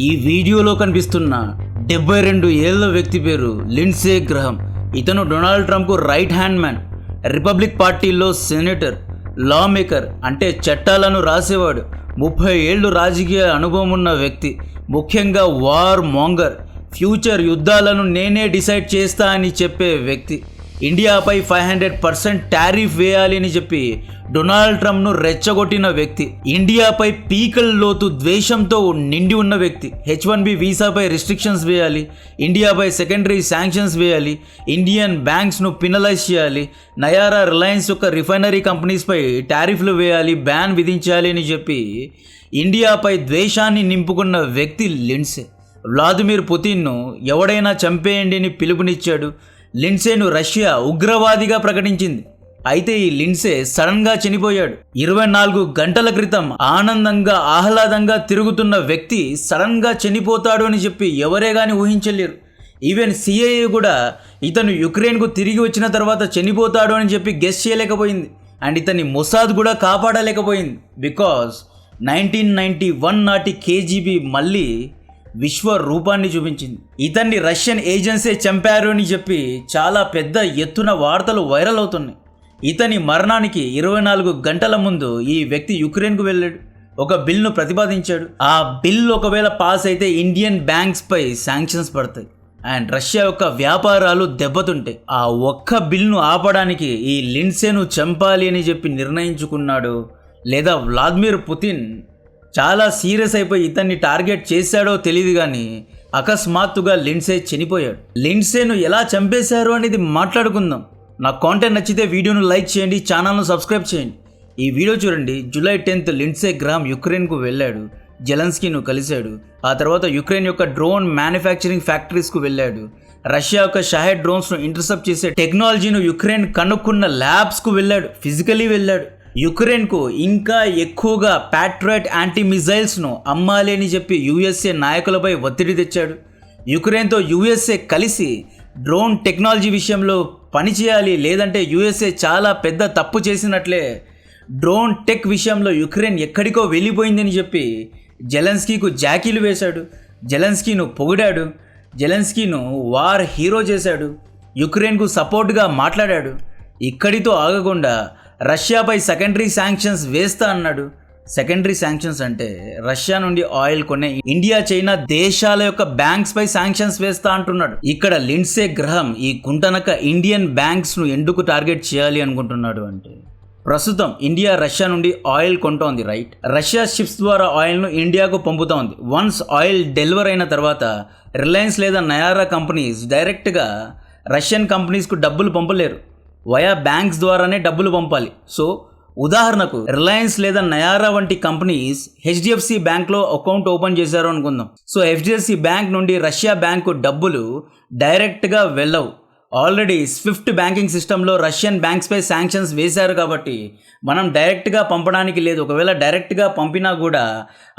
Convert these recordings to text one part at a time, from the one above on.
ఈ వీడియోలో కనిపిస్తున్న 72 ఏళ్ల వ్యక్తి పేరు లిండ్సే గ్రహం. ఇతను డొనాల్డ్ ట్రంప్కు రైట్ హ్యాండ్ మ్యాన్, రిపబ్లిక్ పార్టీలో సెనేటర్, లా మేకర్ అంటే చట్టాలను రాసేవాడు, 30 ఏళ్ళు రాజకీయ అనుభవం ఉన్న వ్యక్తి, ముఖ్యంగా వార్ మాంగర్, ఫ్యూచర్ యుద్ధాలను నేనే డిసైడ్ చేస్తా అని చెప్పే వ్యక్తి, ఇండియాపై 500% టారిఫ్ వేయాలి అని చెప్పి డొనాల్డ్ ట్రంప్ను రెచ్చగొట్టిన వ్యక్తి, ఇండియాపై పీకల్ లోతు ద్వేషంతో నిండి ఉన్న వ్యక్తి, H1B వీసాపై రిస్ట్రిక్షన్స్ వేయాలి, ఇండియాపై సెకండరీ శాంక్షన్స్ వేయాలి, ఇండియన్ బ్యాంక్స్ను పినలైజ్ చేయాలి, నయారా రిలయన్స్ యొక్క రిఫైనరీ కంపెనీస్పై టారిఫ్లు వేయాలి, బ్యాన్ విధించాలి అని చెప్పి ఇండియాపై ద్వేషాన్ని నింపుకున్న వ్యక్తి లిండ్సే. వ్లాదిమిర్ పుతిన్ను ఎవడైనా చంపేయండి అని పిలుపునిచ్చాడు. లిండ్సేను రష్యా ఉగ్రవాదిగా ప్రకటించింది. అయితే ఈ లిండ్సే సడన్గా చనిపోయాడు. 24 గంటల క్రితం ఆనందంగా ఆహ్లాదంగా తిరుగుతున్న వ్యక్తి సడన్గా చనిపోతాడు అని చెప్పి ఎవరే కానీ ఊహించలేరు. ఈవెన్ సిఐఏ కూడా ఇతను యుక్రెయిన్కు తిరిగి వచ్చిన తర్వాత చనిపోతాడు అని చెప్పి గెస్ చేయలేకపోయింది. అండ్ ఇతని మొసాద్ కూడా కాపాడలేకపోయింది. బికాజ్ 1991 నాటి కేజీబీ మళ్ళీ విశ్వ రూపాన్ని చూపించింది. ఇతన్ని రష్యన్ ఏజెన్సీ చంపారు అని చెప్పి చాలా పెద్ద ఎత్తున వార్తలు వైరల్ అవుతున్నాయి. ఇతని మరణానికి 24 గంటల ముందు ఈ వ్యక్తి యుక్రెయిన్కు వెళ్ళాడు, ఒక బిల్ను ప్రతిపాదించాడు. ఆ బిల్ ఒకవేళ పాస్ అయితే ఇండియన్ బ్యాంక్స్పై శాంక్షన్స్ పడతాయి అండ్ రష్యా యొక్క వ్యాపారాలు దెబ్బతుంటాయి. ఆ ఒక్క బిల్ను ఆపడానికి ఈ లిండ్సేను చంపాలి అని చెప్పి నిర్ణయించుకున్నాడు, లేదా వ్లాదిమిర్ పుతిన్ చాలా సీరియస్ అయిపోయి ఇతన్ని టార్గెట్ చేశాడో తెలియదు, కానీ అకస్మాత్తుగా లిండ్సే చనిపోయాడు. లిండ్సేను ఎలా చంపేశారు అనేది మాట్లాడుకుందాం. నా కాంటెంట్ నచ్చితే వీడియోను లైక్ చేయండి, ఛానల్ను సబ్స్క్రైబ్ చేయండి. ఈ వీడియో చూడండి. జూలై 10 లిండ్సే గ్రహం యుక్రెయిన్కు వెళ్ళాడు, జెలెన్స్కీను కలిశాడు. ఆ తర్వాత యుక్రెయిన్ యొక్క డ్రోన్ మ్యానుఫ్యాక్చరింగ్ ఫ్యాక్టరీస్కు వెళ్ళాడు. రష్యా యొక్క షాహెడ్ డ్రోన్స్ను ఇంటర్సెప్ట్ చేసే టెక్నాలజీను యుక్రెయిన్ కనుక్కున్న ల్యాబ్స్కు వెళ్ళాడు, ఫిజికలీ వెళ్ళాడు. యుక్రెయిన్కు ఇంకా ఎక్కువగా ప్యాట్రియట్ యాంటీ మిజైల్స్ను అమ్మాలి అని చెప్పి యుఎస్ఏ నాయకులపై ఒత్తిడి తెచ్చాడు. యుక్రెయిన్తో యుఎస్ఏ కలిసి డ్రోన్ టెక్నాలజీ విషయంలో పనిచేయాలి, లేదంటే యుఎస్ఏ చాలా పెద్ద తప్పు చేసినట్లే. డ్రోన్ టెక్ విషయంలో యుక్రెయిన్ ఎక్కడికో వెళ్ళిపోయిందని చెప్పి జెలెన్స్కీకు జాకీలు వేశాడు, జెలెన్స్కీను పొగిడాడు, జెలెన్స్కీను వార్ హీరో చేశాడు, యుక్రెయిన్కు సపోర్ట్గా మాట్లాడాడు. ఇక్కడితో ఆగకుండా రష్యాపై సెకండరీ శాంక్షన్స్ వేస్తా అన్నాడు. సెకండరీ శాంక్షన్స్ అంటే రష్యా నుండి ఆయిల్ కొనే ఇండియా, చైనా దేశాల యొక్క బ్యాంక్స్ పై శాంక్షన్స్ వేస్తా అంటున్నాడు. ఇక్కడ లిండ్సే గ్రహం ఈ గుంటనక ఇండియన్ బ్యాంక్స్ను ఎందుకు టార్గెట్ చేయాలి అనుకుంటున్నాడు అంటే, ప్రస్తుతం ఇండియా రష్యా నుండి ఆయిల్ కొంటోంది, రైట్? రష్యా షిప్స్ ద్వారా ఆయిల్ను ఇండియాకు పంపుతోంది. వన్స్ ఆయిల్ డెలివర్ అయిన తర్వాత రిలయన్స్ లేదా నయారా కంపెనీస్ డైరెక్ట్గా రష్యన్ కంపెనీస్కు డబ్బులు పంపలేరు, వయా బ్యాంక్స్ ద్వారానే డబ్బులు పంపాలి. సో ఉదాహరణకు రిలయన్స్ లేదా నయారా వంటి కంపెనీస్ హెచ్డిఎఫ్సి బ్యాంక్లో అకౌంట్ ఓపెన్ చేశారు అనుకుందాం. సో హెచ్డిఎఫ్సి బ్యాంక్ నుండి రష్యా బ్యాంకు డబ్బులు డైరెక్ట్గా వెళ్ళవు. ఆల్రెడీ స్విఫ్ట్ బ్యాంకింగ్ సిస్టంలో రష్యన్ బ్యాంక్స్పై శాంక్షన్స్ వేశారు కాబట్టి మనం డైరెక్ట్గా పంపడానికి లేదు. ఒకవేళ డైరెక్ట్గా పంపినా కూడా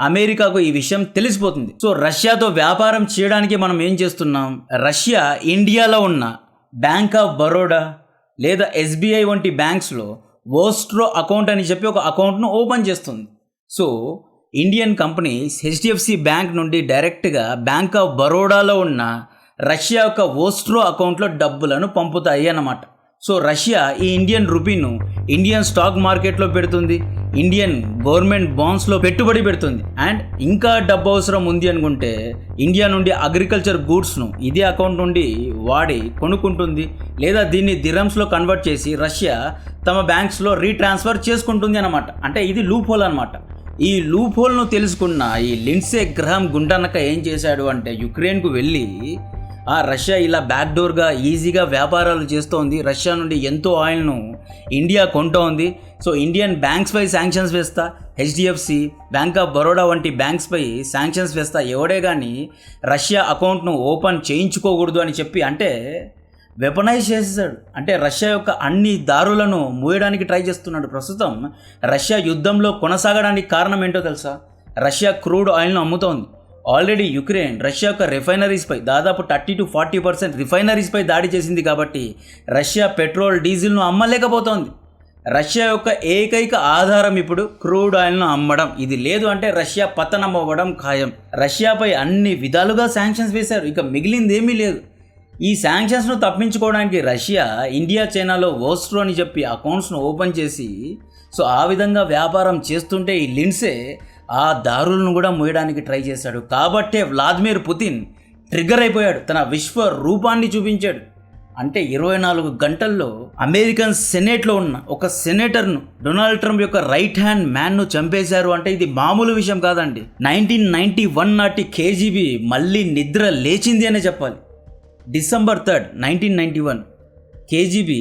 అమెరికాకు ఈ విషయం తెలిసిపోతుంది. సో రష్యాతో వ్యాపారం చేయడానికి మనం ఏం చేస్తున్నాం, రష్యా ఇండియాలో ఉన్న బ్యాంక్ ఆఫ్ బరోడా లేదా ఎస్బీఐ వంటి బ్యాంక్స్లో వోస్ట్రో అకౌంట్ అని చెప్పి ఒక అకౌంట్ను ఓపెన్ చేస్తుంది. So Indian companies HDFC bank నుండి డైరెక్ట్గా బ్యాంక్ ఆఫ్ బరోడాలో ఉన్న రష్యా యొక్క వోస్ట్రో అకౌంట్లో డబ్బులను పంపుతాయి అన్నమాట. సో రష్యా ఈ ఇండియన్ రూపీను ఇండియన్ స్టాక్ మార్కెట్లో పెడుతుంది, ఇండియన్ గవర్నమెంట్ బాండ్స్లో పెట్టుబడి పెడుతుంది. అండ్ ఇంకా డబ్బు అవసరం ఉంది అనుకుంటే ఇండియా నుండి అగ్రికల్చర్ గూడ్స్ను ఇదే అకౌంట్ నుండి వాడి కొనుక్కుంటుంది, లేదా దీన్ని దిరమ్స్లో కన్వర్ట్ చేసి రష్యా తమ బ్యాంక్స్లో రీట్రాన్స్ఫర్ చేసుకుంటుంది అన్నమాట. అంటే ఇది లూప్ హోల్ అనమాట. ఈ లూప్ హోల్ను తెలుసుకున్న ఈ లిండ్సే గ్రహం గుంటనక ఏం చేశాడు అంటే, యుక్రెయిన్కు వెళ్ళి రష్యా ఇలా బ్యాక్డోర్గా ఈజీగా వ్యాపారాలు చేస్తోంది, రష్యా నుండి ఎంతో ఆయిల్ను ఇండియా కొంటోంది, సో ఇండియన్ బ్యాంక్స్పై శాంక్షన్స్ వేస్తా, హెచ్డిఎఫ్సి, బ్యాంక్ ఆఫ్ బరోడా వంటి బ్యాంక్స్పై శాంక్షన్స్ వేస్తా, ఎవడే కానీ రష్యా అకౌంట్ను ఓపెన్ చేయించుకోకూడదు అని చెప్పి అంటే వెపనైజ్ చేసేసాడు. అంటే రష్యా యొక్క అన్ని దారులను మూయడానికి ట్రై చేస్తున్నాడు. ప్రస్తుతం రష్యా యుద్ధంలో కొనసాగడానికి కారణం ఏంటో తెలుసా, రష్యా క్రూడ్ ఆయిల్ను అమ్ముతోంది. ఆల్రెడీ యుక్రెయిన్ రష్యా యొక్క రిఫైనరీస్పై దాదాపు 30 to 40% రిఫైనరీస్పై దాడి చేసింది కాబట్టి రష్యా పెట్రోల్ డీజిల్ను అమ్మలేకపోతోంది. రష్యా యొక్క ఏకైక ఆధారం ఇప్పుడు క్రూడ్ ఆయిల్ను అమ్మడం. ఇది లేదు అంటే రష్యా పతనం అవ్వడం ఖాయం. రష్యాపై అన్ని విధాలుగా శాంక్షన్స్ వేశారు, ఇక మిగిలింది ఏమీ లేదు. ఈ శాంక్షన్స్ను తప్పించుకోవడానికి రష్యా ఇండియా చైనాలో వోస్ట్రో అని చెప్పి అకౌంట్స్ను ఓపెన్ చేసి ఆ విధంగా వ్యాపారం చేస్తుంటే ఈ లిండ్సే ఆ దారులను కూడా మోయడానికి ట్రై చేశాడు. కాబట్టే వ్లాదిమిర్ పుతిన్ ట్రిగ్గర్ అయిపోయాడు, తన విశ్వ రూపాన్ని చూపించాడు. అంటే 24 గంటల్లో అమెరికన్ సెనేట్లో ఉన్న ఒక సెనేటర్ను, డొనాల్డ్ ట్రంప్ యొక్క రైట్ హ్యాండ్ మ్యాన్ను చంపేశారు. అంటే ఇది మామూలు విషయం కాదండి. 1991 నాటి కేజీబీ మళ్ళీ నిద్ర లేచింది అనే చెప్పాలి. December 3, 1991 కేజీబీ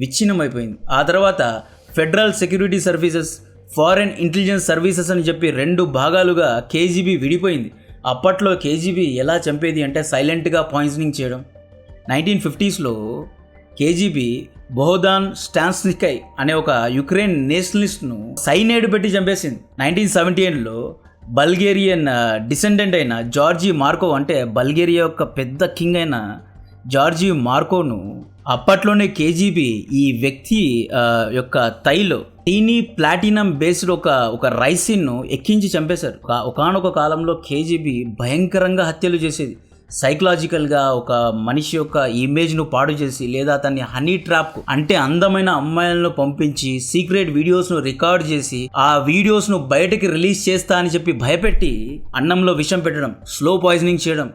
విచ్ఛిన్నమైపోయింది. ఆ తర్వాత federal security services, foreign intelligence services అని చెప్పి 2 భాగాలుగా కేజీబీ విడిపోయింది. అప్పట్లో కేజీబీ ఎలా చంపేది అంటే సైలెంట్గా పాయిజనింగ్ చేయడం. 1950స్లో కేజీబీ బోహదాన్ స్టాన్స్నికై అనే ఒక యుక్రెయిన్ నేషనలిస్ట్ను సైనైడ్ పెట్టి చంపేసింది. 1978లో బల్గేరియన్ డిసెండెంట్ అయిన జార్జీ మార్కో, అంటే బల్గేరియా యొక్క పెద్ద కింగ్ అయిన జార్జీ మార్కోను అప్పట్లోనే కేజీబీ ఈ వ్యక్తి యొక్క థైలో టీనీ ప్లాటినం బేస్డ్ ఒక రైసిన్ను ఎక్కించి చంపేశారు. ఒకానొక కాలంలో కేజీబీ భయంకరంగా హత్యలు చేసేది. సైకలాజికల్గా ఒక మనిషి యొక్క ఇమేజ్ను పాడు చేసి లేదా అతన్ని హనీ ట్రాప్ అంటే అందమైన అమ్మాయిలను పంపించి సీక్రెట్ వీడియోస్ను రికార్డ్ చేసి ఆ వీడియోస్ను బయటకి రిలీజ్ చేస్తా అని చెప్పి భయపెట్టి అన్నంలో విషం పెట్టడం, స్లో పాయిజనింగ్ చేయడం,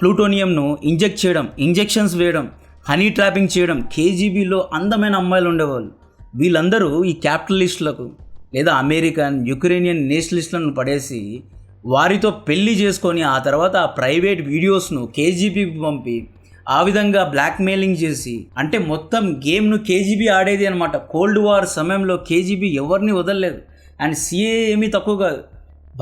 ప్లూటోనియంను ఇంజెక్ట్ చేయడం, ఇంజెక్షన్స్ వేయడం, హనీ ట్రాపింగ్ చేయడం. కేజీబీలో అందమైన అమ్మాయిలు ఉండేవాళ్ళు. వీళ్ళందరూ ఈ క్యాపిటలిస్టులకు లేదా అమెరికన్ యుక్రెయినియన్ నేషనలిస్టులను పడేసి వారితో పెళ్లి చేసుకొని ఆ తర్వాత ఆ ప్రైవేట్ వీడియోస్ను కేజీబీకి పంపి ఆ విధంగా బ్లాక్మెయిలింగ్ చేసి, అంటే మొత్తం గేమ్ను కేజీబీ ఆడేది అనమాట. కోల్డ్ వార్ సమయంలో కేజీబీ ఎవరిని వదలలేదు. అండ్ సిఏ ఏమీ తక్కువ కాదు,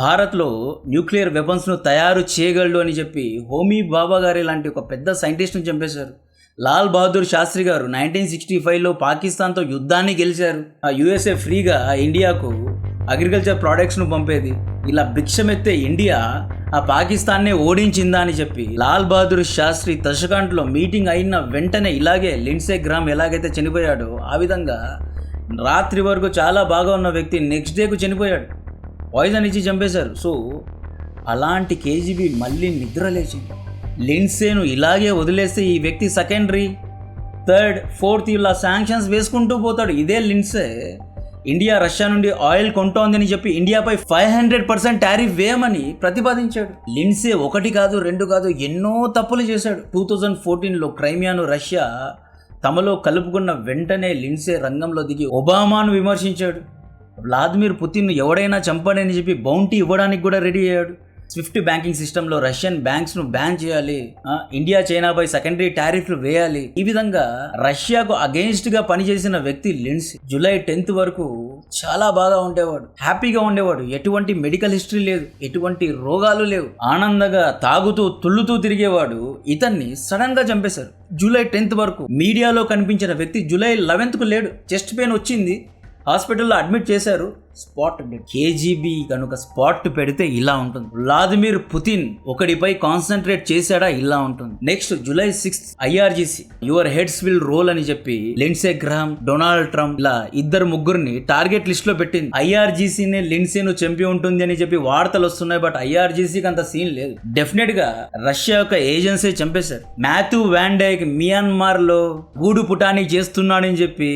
భారత్లో న్యూక్లియర్ వెపన్స్ను తయారు చేయగలడు అని చెప్పి హోమీ బాబా గారి లాంటి ఒక పెద్ద సైంటిస్ట్ను చంపేశారు. లాల్ బహదూర్ శాస్త్రి గారు 1965లో పాకిస్తాన్తో యుద్ధాన్ని గెలిచారు. ఆ యుఎస్ఏ ఫ్రీగా ఇండియాకు అగ్రికల్చర్ ప్రోడక్ట్స్ను పంపేది. ఇలా భిక్షమెత్తే ఇండియా ఆ పాకిస్తాన్నే ఓడించిందా అని చెప్పి లాల్ బహదూర్ శాస్త్రి తషకంట్లో మీటింగ్ అయిన వెంటనే ఇలాగే లిండ్సే గ్రామ్ ఎలాగైతే చనిపోయాడో ఆ విధంగా రాత్రి వరకు చాలా బాగా ఉన్న వ్యక్తి నెక్స్ట్ డేకు చనిపోయాడు. పాయిజన్ ఇచ్చి చంపేశారు. అలాంటి కేజీబీ మళ్ళీ నిద్ర లేచింది. లిండ్సేను ఇలాగే వదిలేస్తే ఈ వ్యక్తి సెకండరీ, థర్డ్, ఫోర్త్ ఇలా శాంక్షన్స్ వేసుకుంటూ పోతాడు. ఇదే లిండ్సే ఇండియా రష్యా నుండి ఆయిల్ కొంటోందని చెప్పి ఇండియాపై 500% టారిఫ్ వేయమని ప్రతిపాదించాడు. లిండ్సే 1 కాదు 2 కాదు ఎన్నో తప్పులు చేశాడు. 2014లో క్రైమియాను రష్యా తమలో కలుపుకున్న వెంటనే లిండ్సే రంగంలో దిగి ఒబామాను విమర్శించాడు. వ్లాదిమిర్ పుతిన్ను ఎవడైనా చంపాడని చెప్పి బౌంటీ ఇవ్వడానికి కూడా రెడీ అయ్యాడు. స్విఫ్ట్ బ్యాంకింగ్ సిస్టంలో రష్యన్ బ్యాంక్స్ను బ్యాన్ చేయాలి, ఇండియా చైనాపై సెకండరీ టారిఫ్లు వేయాలి. ఈ విధంగా రష్యాకు అగెయిన్స్ట్గా పనిచేసిన వ్యక్తి లిండ్సే. జూలై 10 వరకు చాలా బాగా ఉండేవాడు, హ్యాపీగా ఉండేవాడు. ఎటువంటి మెడికల్ హిస్టరీ లేదు, ఎటువంటి రోగాలు లేవు, ఆనందంగా తాగుతూ తుళ్ళుతూ తిరిగేవాడు. ఇతన్ని సడన్ గా చంపేశారు. జూలై 10 వరకు మీడియాలో కనిపించిన వ్యక్తి జూలై 11కు లేడు. చెస్ట్ పెయిన్ వచ్చింది, హాస్పిటల్లో అడ్మిట్ చేశారు, స్పాట్ డెడ్. కేజీబీ కనుక స్పాట్ పెడితే ఇలా ఉంటుంది. వ్లాదిమిర్ పుతిన్ ఒకడిపై కాన్సన్ట్రేట్ చేశాడా ఇలా ఉంటుంది. Next July 6 IRGC your heads will roll అని చెప్పి లిండ్సే గ్రహాం, డొనాల్డ్ ట్రంప్ ఇలా 2-3 టార్గెట్ లిస్ట్ లో పెట్టింది. ఐఆర్జీసీనే లిండ్సేను చంపి ఉంటుంది అని చెప్పి వార్తలు వస్తున్నాయి. బట్ ఐఆర్జీసీకి అంత సీన్ లేదు. డెఫినెట్ గా రష్యా యొక్క ఏజెన్సీ చంపేశారు. మాథ్యూ వ్యాన్ డైక్ మియాన్మార్ లో గూడు పుటాని చేస్తున్నాడని చెప్పి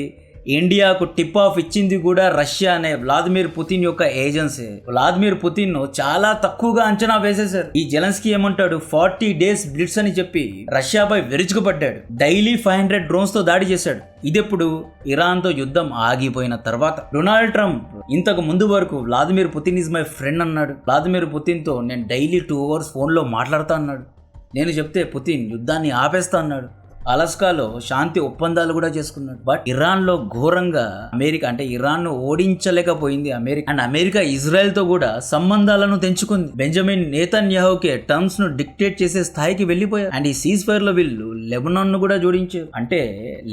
ఇండియాకు టిప్ ఆఫ్ ఇచ్చింది కూడా రష్యా అనే వ్లాదిమిర్ పుతిన్ యొక్క ఏజెన్సీ. వ్లాదిమిర్ పుతిన్ ను చాలా తక్కువగా అంచనా వేసేశారు. ఈ జెలెన్స్కీ ఏమంటాడు, 40 days బ్లిట్స్ అని చెప్పి రష్యాపై విరుచుకుపడ్డాడు. డైలీ 500 డ్రోన్స్ తో దాడి చేశాడు. ఇదెప్పుడు ఇరాన్ తో యుద్ధం ఆగిపోయిన తర్వాత. డొనాల్డ్ ట్రంప్ ఇంతకు ముందు వరకు Vladimir Putin is my friend అన్నాడు. వ్లాదిమిర్ పుతిన్ తో నేను డైలీ 2 hours ఫోన్లో మాట్లాడుతా అన్నాడు. నేను చెప్తే పుతిన్ యుద్ధాన్ని ఆపేస్తా అన్నాడు. అలాస్కాలో శాంతి ఒప్పందాలు కూడా చేసుకున్నాడు. బట్ ఇరాన్లో ఘోరంగా అమెరికా అంటే ఇరాన్ను ఓడించలేకపోయింది అమెరికా. అండ్ అమెరికా ఇజ్రాయెల్ తో కూడా సంబంధాలను తెంచుకుంది. బెంజమిన్ నేతన్యాహుకే టర్మ్స్ ను డిక్టేట్ చేసే స్థాయికి వెళ్ళిపోయారు. అండ్ ఈ సీజ్ ఫైర్ లో వీళ్ళు లెబనాన్ ను కూడా జోడించారు. అంటే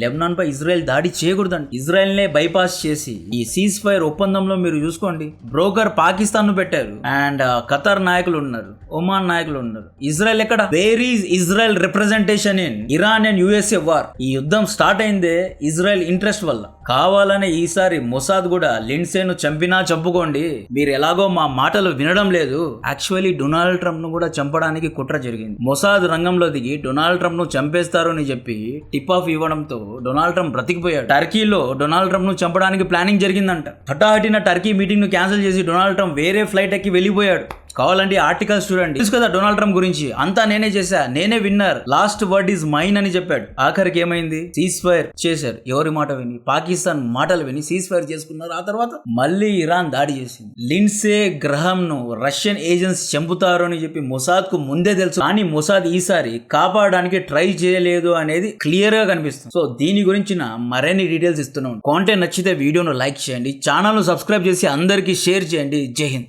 లెబనాన్ పై ఇజ్రాయెల్ దాడి చేయకూడదండి, ఇజ్రాయెల్ నే బైపాస్ చేసి ఈ సీజ్ ఫైర్ ఒప్పందంలో మీరు చూసుకోండి, బ్రోకర్ పాకిస్తాన్ ను పెట్టారు. అండ్ ఖతార్ నాయకులు ఉన్నారు, ఒమాన్ నాయకులు ఉన్నారు. ఇజ్రాయెల్ ఎక్కడ? Where is Israel representation in Iran and USA war. ఈ యుద్ధం స్టార్ట్ అయిందే ఇజ్రాయెల్ ఇంట్రెస్ట్ వల్ల. కావాలనే ఈసారి మొసాద్ కూడా లిండ్సేను చంపినా చంపుకోండి, మీరు ఎలాగో మా మాటలు వినడం లేదు. యాక్చువల్లీ డొనాల్డ్ ట్రంప్ ను కూడా చంపడానికి కుట్ర జరిగింది. మొసాద్ రంగంలో దిగి డొనాల్డ్ ట్రంప్ ను చంపేస్తారు అని చెప్పి టిప్ ఆఫ్ ఇవ్వడంతో డొనాల్డ్ ట్రంప్ బ్రతికిపోయాడు. టర్కీలో డొనాల్డ్ ట్రంప్ ను చంపడానికి ప్లానింగ్ జరిగిందంట. హఠాహటిన టర్కీ మీటింగ్ ను క్యాన్సిల్ చేసి డొనాల్డ్ ట్రంప్ వేరే ఫ్లైట్ ఎక్కి వెళ్ళిపోయాడు. కావాలంటే ఆర్టికల్స్ చూడండి. తెలుసు కదా డొనాల్డ్ ట్రంప్ గురించి, అంతా నేనే చేశా, నేనే winner, last word is mine అని చెప్పాడు. ఆఖరికి ఏమైంది? సీజ్ ఫైర్ చేశారు. ఎవరి మాట విని? పాకిస్తాన్ మాటలు విని సీజ్ ఫైర్ చేసుకున్నారు. ఆ తర్వాత మళ్ళీ ఇరాన్ దాడి చేసింది. లిండ్సే గ్రహం ను రష్యన్ ఏజెంట్స్ చంపుతారు అని చెప్పి మొసాద్ కు ముందే తెలుసు. కానీ మొసాద్ ఈసారి కాపాడడానికి ట్రై చేయలేదు అనేది క్లియర్ గా కనిపిస్తుంది. సో దీని గురించి మరిన్ని డీటెయిల్స్ ఇస్తున్నాం. కాంటెంట్ నచ్చితే వీడియోను లైక్ చేయండి, ఛానల్ ను సబ్స్క్రైబ్ చేసి అందరికీ షేర్ చేయండి. జై హింద్.